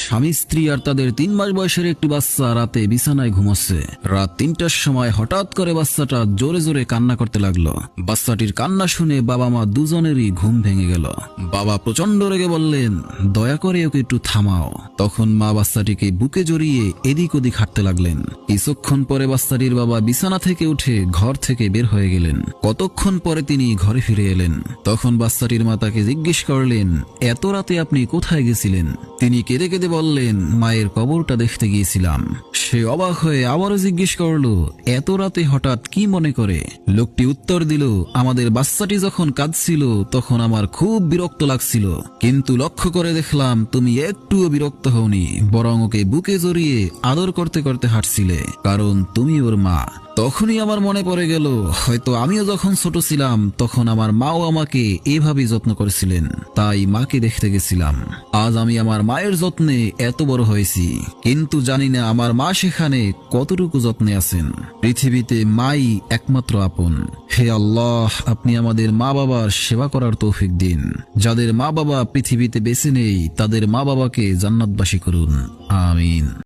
স্বামী স্ত্রী আর তাদের 3 মাস বয়সের একটি বাচ্চা রাতে বিছানায় ঘুমাচ্ছে। রাত 3টার সময় হঠাৎ করে বাচ্চাটা জোরে জোরে কান্না করতে লাগলো। বাচ্চাটির কান্না শুনে বাবা মা দুজনেরই ঘুম ভেঙে গেল। বাবা প্রচন্ড রেগে বললেন, দয়া করে ওকে একটু থামাও। তখন মা বাচ্চাটিকে বুকে জড়িয়ে এদিক ওদিক হাঁটতে লাগলেন। কিছুক্ষণ পরে বাচ্চাটির বাবা বিছানা থেকে উঠে ঘর থেকে বের হয়ে গেলেন। কতক্ষণ পরে তিনি ঘরে ফিরে এলেন। তখন বাচ্চাটির মা তাকে জিজ্ঞেস করলেন, এত রাতে আপনি কোথায় গেছিলেন? তিনি কেঁদে কেঁদে বললেন, মায়ের কবরটা দেখতে গিয়েছিলাম। সে অবাক হয়ে আবারও জিজ্ঞেস করলো, এত রাতে হঠাৎ কি মনে করে? লোকটি উত্তর দিল, আমাদের বাচ্চাটি যখন কাঁদছিল তখন আমার খুব বিরক্ত লাগছিল, কিন্তু লক্ষ্য করে দেখলাম তুমি একটুও বিরক্ত হওনি, বরং ওকে বুকে জড়িয়ে আদর করতে করতে হাঁটছিলে, কারণ তুমি ওর মা। তখনই আমার মনে পড়ে গেল, হয়তো আমিও যখন ছোট ছিলাম তখন আমার মাও আমাকে এভাবেই যত্ন করেছিলেন, তাই মাকে দেখতে গেছিলাম। আজ আমি আমার মায়ের যত্নে এত বড় হয়েছি, কিন্তু জানি না আমার মা সেখানে কতটুকু যত্নে আছেন। পৃথিবীতে মাই একমাত্র আপন। হে আল্লাহ, আপনি আমাদের মা বাবার সেবা করার তৌফিক দিন। যাদের মা বাবা পৃথিবীতে বেঁচে নেই তাদের মা বাবাকে জান্নাতবাসী করুন। আমিন।